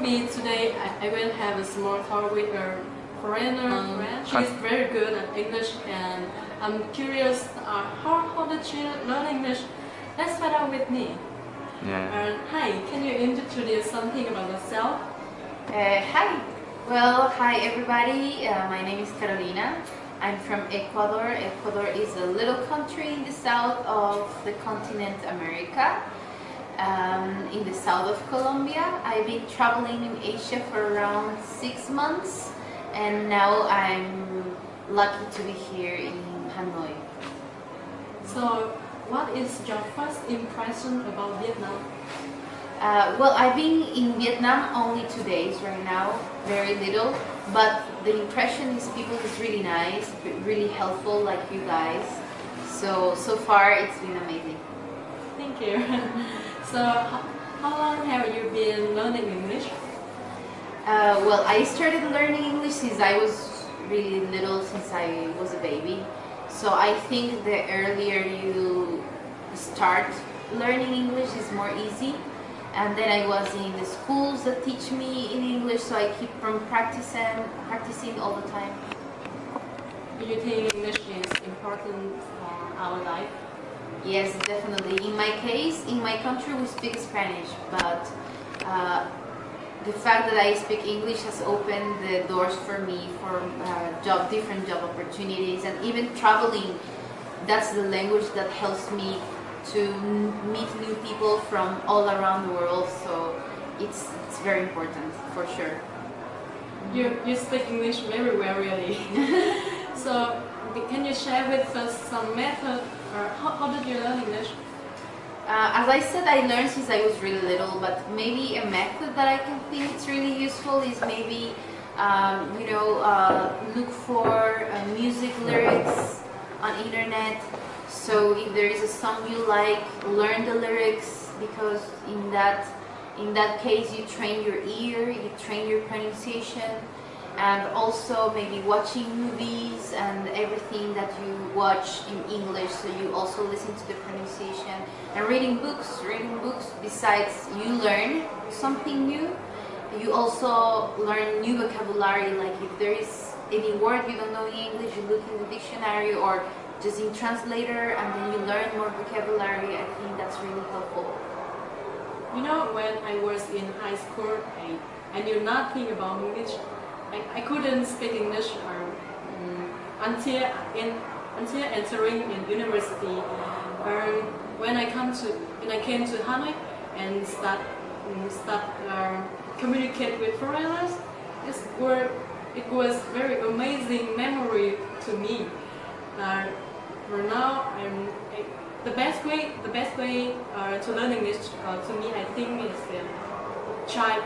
me today, I will have a small talk with a foreigner friend. She's very good at English, and I'm curious how did she learn English? Let's find out with me. Yeah. Hi, can you introduce something about yourself? Hi. Well, hi everybody. My name is Carolina. I'm from Ecuador. Ecuador is a little country in the south of the continent America, in the south of Colombia. I've been traveling in Asia for around 6 months, and now I'm lucky to be here in Hanoi. So, what is your first impression about Vietnam? Well, I've been in Vietnam only 2 days right now, very little, but the impression is people is really nice, really helpful like you guys. So far it's been amazing. Thank you. So, how long have you been learning English? Well, I started learning English since I was really little, since I was a baby. So I think the earlier you start learning English is more easy. And then I was in the schools that teach me in English, so I keep from practicing all the time. Do you think English is important for our life? Yes, definitely. In my case, in my country we speak Spanish, but the fact that I speak English has opened the doors for me for different job opportunities, and even traveling. That's the language that helps me to meet new people from all around the world, so it's very important for sure. You speak English very well, really. So, can you share with us some method, or how did you learn English? As I said, I learned since I was really little, but maybe a method that I can think it's really useful is maybe, look for music lyrics on internet. So if there is a song you like, learn the lyrics, because in that case you train your ear, you train your pronunciation, and also maybe watching movies and everything that you watch in English, so you also listen to the pronunciation, and reading books. Besides you learn something new, you also learn new vocabulary. Like if there is any word you don't know in English, you look in the dictionary or just in translator, and then you learn more vocabulary. I think that's really helpful. You know, when I was in high school, I knew nothing about English. I couldn't speak English until entering in university. When I came to Hanoi and start communicate with foreigners, it was very amazing memory to me. For now, the best way to learn English to me, I think, is try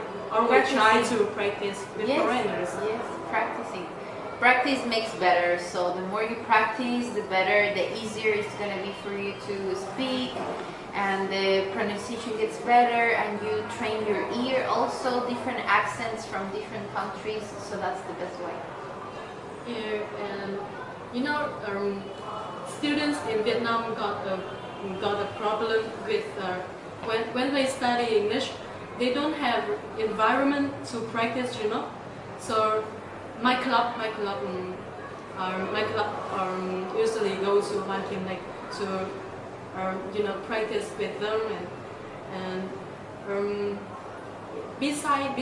to practice with foreigners. Yes, practicing. Practice makes better. So the more you practice, the better, the easier it's gonna be for you to speak, and the pronunciation gets better, and you train your ear. Also, different accents from different countries. So that's the best way. Yeah, and students in Vietnam got a problem with when they study English, they don't have environment to practice. So my club usually go to one team like to practice with them, and beside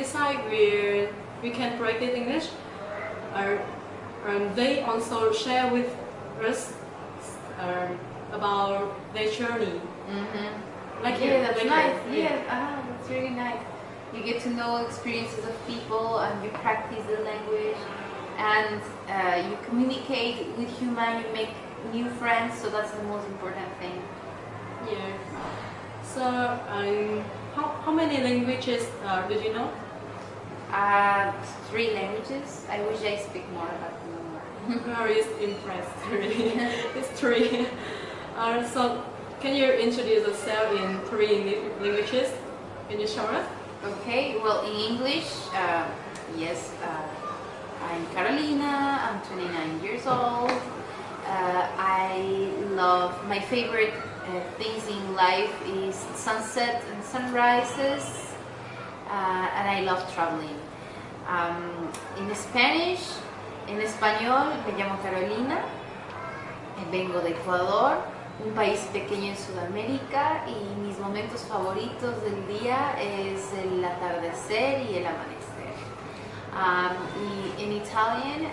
we can practice English. They also share with us about their journey. Like That's nice. Yeah. That's really nice. You get to know experiences of people, and you practice the language, and you communicate with human. You make new friends, so that's the most important thing. Yeah. So, how many languages did you know? 3 languages. I wish I speak more, but no more. Very impressed, really. It's 3. So, can you introduce yourself in 3 languages? Can you show us? Okay, well, in English, yes, I'm Carolina, I'm 29 years old. My favorite things in life is sunset and sunrises. and I love traveling. In Spanish, en español, me llamo Carolina, vengo de Ecuador, un país pequeño en Sudamérica, y mis momentos favoritos del día es el atardecer y el amanecer. Y en Italian,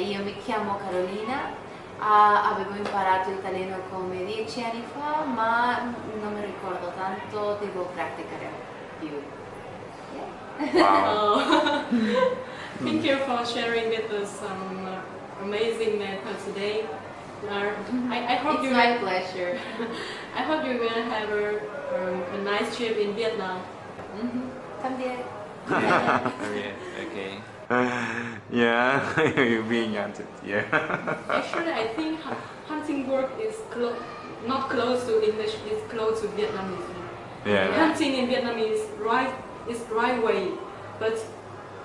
io mi chiamo Carolina, avevo imparato italiano come 10 anni fa, ma non mi ricordo tanto, devo praticare più. Wow. Oh. Thank you for sharing with us some amazing method today. I hope It's you my pleasure. I hope you will have a nice trip in Vietnam. También. Okay. Yeah, you're being answered. Yeah. Actually, I think hunting work is not close to English. It's close to Vietnamese. Yeah. Hunting in Vietnamese is right way, but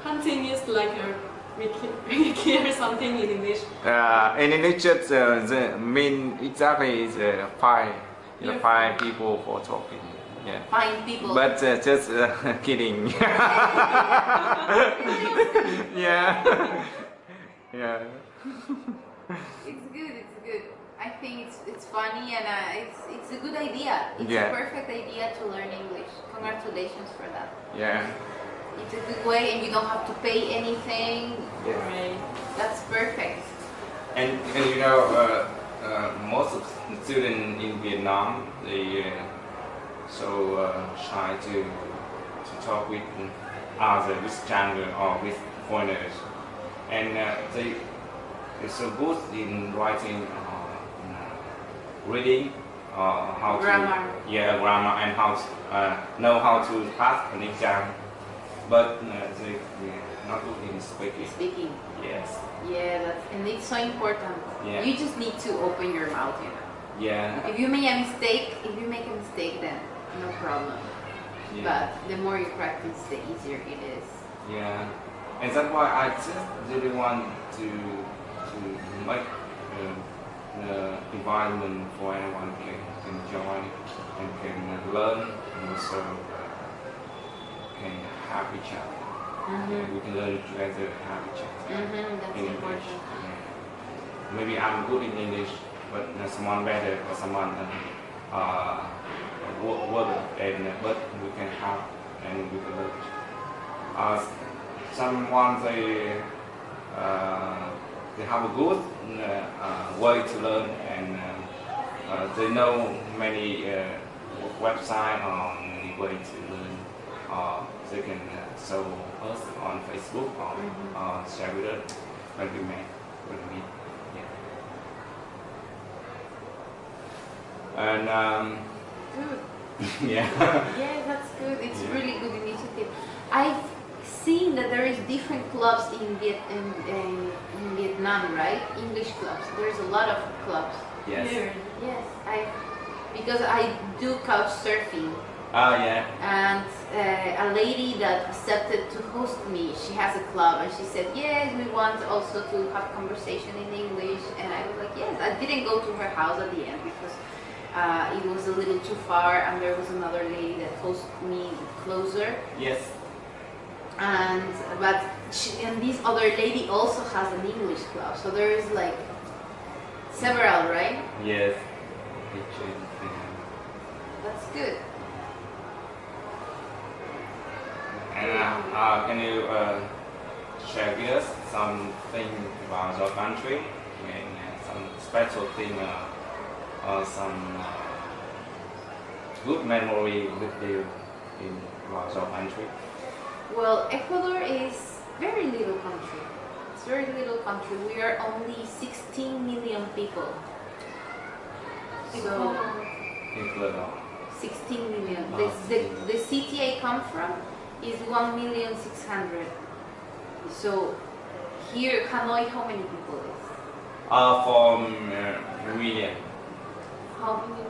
hunting is like we kill something in English. In English, the mean exactly is five. Yeah. Five people for talking. Yeah. Find people. But just kidding. Yeah. Yeah. It's good. It's good. I think it's funny, and it's a good idea. It's Yeah. a perfect idea to learn English. Congratulations for that. Yeah. It's a good way, and you don't have to pay anything. Yeah. Right. That's perfect. And you know, most of the students in Vietnam, they so shy to talk with other, with Chinese or with foreigners, and they're so good in writing, reading, how Grammar. to grammar, and how to, know how to pass an exam, but they're not good in speaking. Speaking. Yes. Yeah, and it's so important. Yeah. You just need to open your mouth, you know. Yeah. If you make a mistake, then no problem. Yeah. But the more you practice, the easier it is. Yeah, and that's why I just really want to make the environment for anyone can join and can learn, and also can have each other. Yeah, we can learn together, have each other That's in English. important. Yeah. Maybe I'm good in English, but someone better or someone work and but we can have and we can learn. Someone they have a good way to learn, and they know many website on many way to learn. They can show us on Facebook or share with us when we meet. Yeah. And Good. yeah. Yeah, that's good. It's Yeah. really good initiative. I've seen that there is different clubs in Vietnam, right? English clubs. There's a lot of clubs. Yes. Here. Yes, because I do couch surfing, Oh yeah. and a lady that accepted to host me, she has a club, and she said, yes, we want also to have conversation in English, and I was like, yes. I didn't go to her house at the end because it was a little too far, and there was another lady that hosted me closer, Yes. and this other lady also has an English club, so there is like several, right? Yes. That's good. And can you share with us something about your country and some special thing or some good memory with you in about your country? Well, Ecuador is very little country. It's very little country. We are only 16 million people. So Ecuador. 16 million. Oh, The city I come from is 1,600,000. So here, Hanoi, how many people is? For million. How many?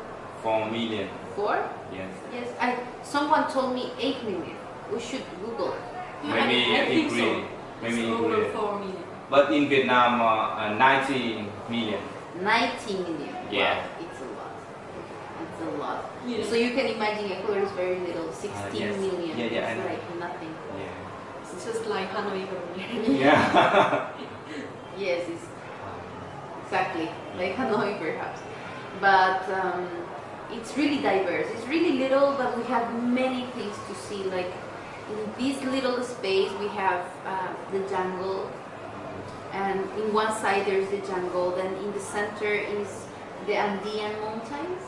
4 million. 4? Yes. Yes. Someone told me 8 million. We should Google. Maybe I think agree. so. Maybe It's over agree. 4 million. But in Vietnam, 90 million. 90 million. Yeah. Wow, it's a lot. It's a lot. Yeah. So you can imagine Ecuador is very little, 16 yes. million. Yeah, yeah, I It's know. like nothing. Yeah. It's just like Hanoi over here. Yeah. Yes, it's exactly like Hanoi perhaps. But it's really diverse. It's really little, but we have many things to see. Like in this little space, we have the jungle, and in one side there's the jungle. Then in the center is the Andean mountains.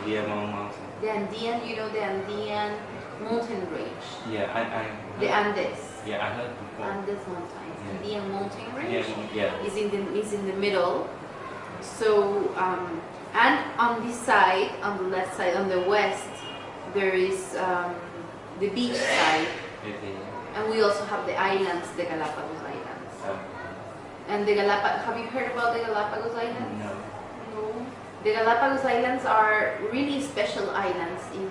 Yeah, mountain. The Andean, you know, the Andean mountain range. Yeah, I The Andes. yeah, I heard before. Andes mountains. Yeah. Andean mountain range. Yeah, yeah. Is in the middle. So and on this side, on the left side, on the west, there is the beach side, Okay. and we also have the islands, the Galapagos Islands. So, And the Galapagos, have you heard about the Galapagos Islands? no. No. The Galapagos Islands are really special islands in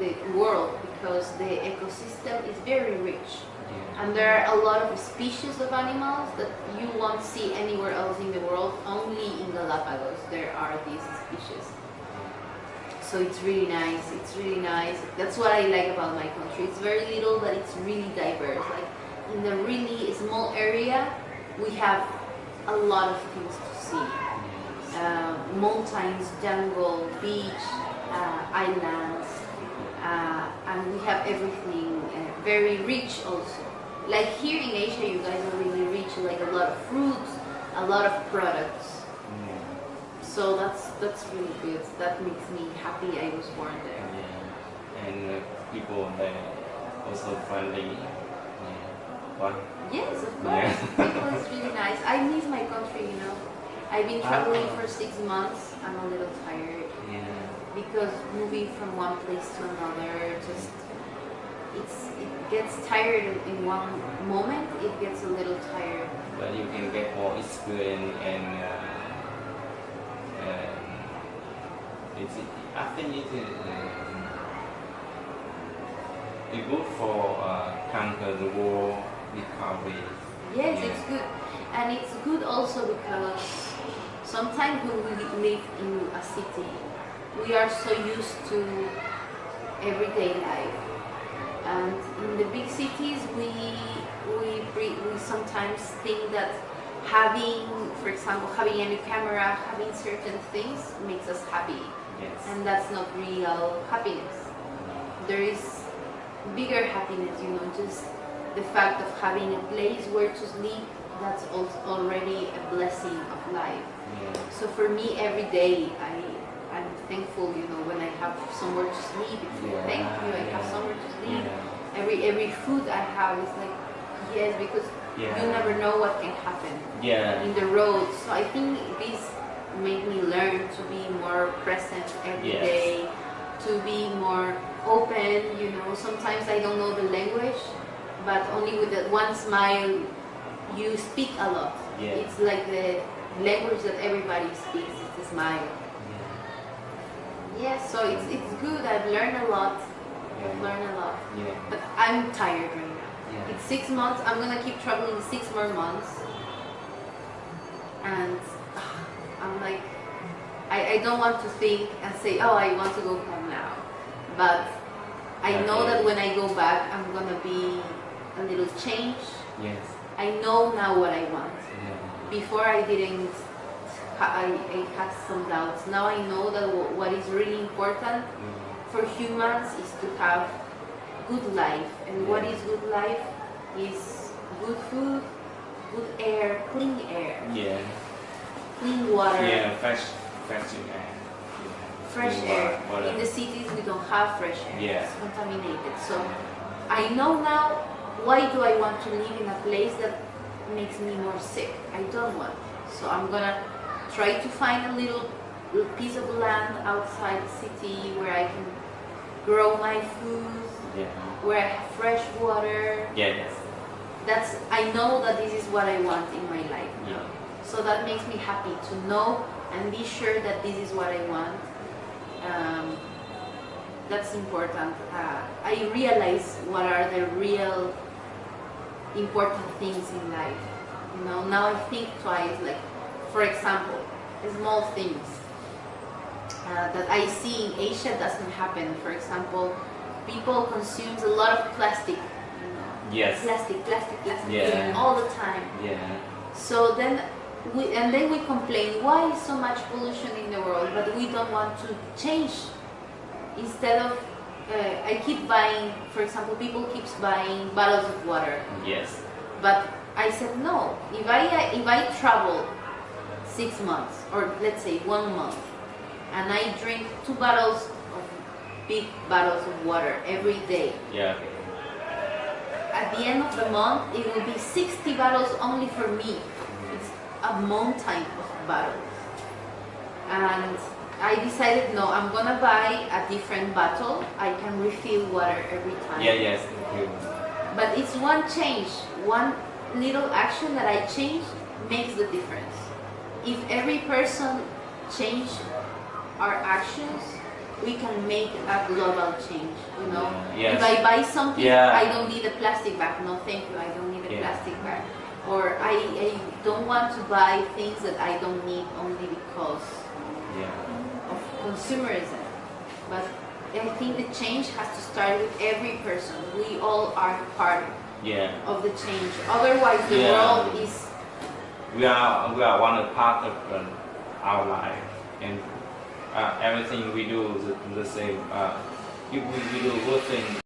the world because the ecosystem is very rich. Yeah. And there are a lot of species of animals that you won't see anywhere else in the world. Only in Galapagos there are these species. So it's really nice. It's really nice. That's what I like about my country. It's very little, but it's really diverse. Like in a really small area, we have a lot of things to see. Mountains, jungle, beach, islands, and we have everything very rich also. Like here in Asia, you guys are really rich, like a lot of fruits, a lot of products. Yeah. So that's really good. That makes me happy I was born there. Yeah. And people there also friendly. Yeah. But Yes, of course. Yeah. People is really nice. I miss my country, you know. I've been traveling for 6 months. I'm a little tired yeah. because moving from one place to another just it gets tired in one moment. It gets a little tired. But you can get more experience and it's I think it's good for conquer the war recovery. Yes, Yeah. it's good, and it's good also because sometimes when we live in a city, we are so used to everyday life, and in the big cities, we sometimes think that having, for example, having a new camera, having certain things makes us happy, Yes. and that's not real happiness. There is bigger happiness, you know, just the fact of having a place where to sleep, that's already a blessing of life. Yeah. So for me, every day, I'm thankful, you know, when I have somewhere to sleep. It's like, Yeah, thank you, I have yeah, somewhere to sleep. Yeah. Every food I have is like, yes, because Yeah. you never know what can happen Yeah. in the road. So I think this made me learn to be more present every Yes. day, to be more open, you know. Sometimes I don't know the language, but only with that one smile, you speak a lot. Yeah. It's like the language that everybody speaks, it's the smile. Yes, so it's good. I've learned a lot. I've learned a lot. Yeah. But I'm tired right now. Yeah. It's 6 months. I'm gonna keep traveling 6 more months, and I'm like, I don't want to think and say, oh, I want to go home now. But I know that when I go back, I'm gonna be a little changed. Yes. I know now what I want. Yeah. Before I didn't. I had some doubts. Now I know that what is really important for humans is to have good life. And what is good life is good food, good air, clean Yeah. clean water, Yeah. Fresh air. Yeah. fresh Clean air. water. In the cities we don't have fresh air. Yeah. It's contaminated. So I know now why do I want to live in a place that makes me more sick. I don't want. So I'm gonna try to find a little piece of land outside the city where I can grow my food, Yeah. where I have fresh water. Yes. I know that this is what I want in my life. Yeah. So that makes me happy to know and be sure that this is what I want. That's important. I realize what are the real important things in life. You know, now I think twice. Like, for example, small things. that I see in Asia doesn't happen. For example, people consume a lot of plastic. Yes. Plastic, Yeah. all the time. Yeah. So then we complain, why is so much pollution in the world, but we don't want to change. Instead of, I keep buying, for example, people keeps buying bottles of water. Yes. But I said no. If I travel 6 months, or let's say 1 month, and I drink 2 bottles of big bottles of water every day, Yeah. at the end of the month, it will be 60 bottles only for me. It's a mountain of bottles. And I decided, no, I'm gonna buy a different bottle. I can refill water every time. Yeah. Yes. Thank you. But it's one change, one little action that I change makes the difference. If every person change our actions, we can make a global change, you know? Yes. If I buy something, Yeah. I don't need a plastic bag. No, thank you, I don't need a Yeah. plastic bag. Or I don't want to buy things that I don't need only because Yeah. of consumerism. But I think the change has to start with every person. We all are part Yeah. of the change. Otherwise, the Yeah. world is We are one part of our life, and everything we do is the same. If we do good things.